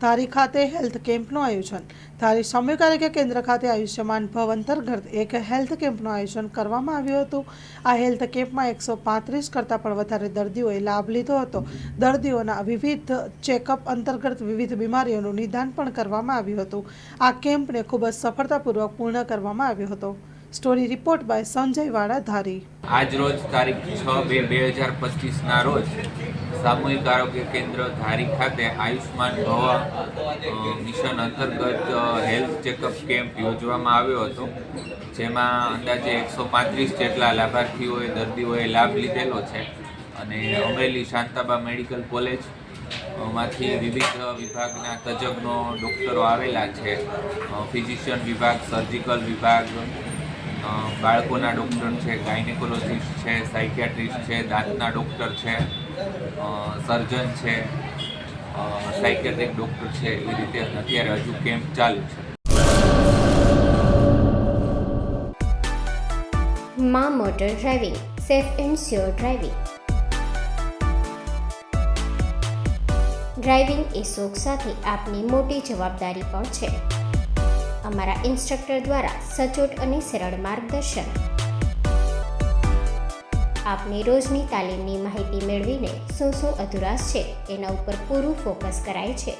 ધારી ખાતે હેલ્થ કેમ્પનું આયોજન. ધારી સામૂહિક આરોગ્ય કેન્દ્ર ખાતે આયુષ્યમાન ભવ અંતર્ગત એક હેલ્થ કેમ્પનું આયોજન કરવામાં આવ્યું હતું. આ હેલ્થ કેમ્પમાં 135 કરતાં પણ વધારે દર્દીઓએ લાભ લીધો હતો. દર્દીઓના વિવિધ ચેકઅપ અંતર્ગત વિવિધ બીમારીઓનું નિદાન પણ કરવામાં આવ્યું હતું. આ કેમ્પને ખૂબ જ સફળતાપૂર્વક પૂર્ણ કરવામાં આવ્યો હતો. સ્ટોરી રિપોર્ટ બાય સંજય વાડા, ધારી. આજ રોજ તારીખ 6/2/2025 રોજ સામૂહિક આરોગ્ય કેન્દ્ર ધારી ખાતે આયુષ્માન ભવ મિશન અંતર્ગત હેલ્થ ચેકઅપ કેમ્પ યોજવામાં આવ્યો હતો, જેમાં અંદાજે 135 જેટલા લાભાર્થીઓએ દર્દીઓએ લાભ લીધેલો છે. અને અમરેલી શાંતાબા મેડિકલ કોલેજ માંથી વિવિધ વિભાગના તજજ્ઞો ડૉક્ટરો આવેલા છે. ફિઝિશિયન વિભાગ, સર્જિકલ વિભાગ, બાળકોના ડૉક્ટર છે, ગાયનેકોલોજીસ્ટ છે, સાયકિયાટ્રિસ્ટ છે, દાંતના ડૉક્ટર છે, સર્જન છે, સાયકિયાટ્રિક ડૉક્ટર છે. એ રીતે અત્યારે હજુ કેમ્પ ચાલુ છે. માં motor driving, safe and sure driving. Driving એ શોખ સાથે આપની મોટી જવાબદારી પણ છે. અમારા ઇન્સ્ટ્રક્ટર દ્વારા સચોટ અને સરળ માર્ગદર્શન. આપની રોજની તાલીમની માહિતી મેળવીને શું અધુરાશ છે એના ઉપર પૂરું ફોકસ કરાય છે.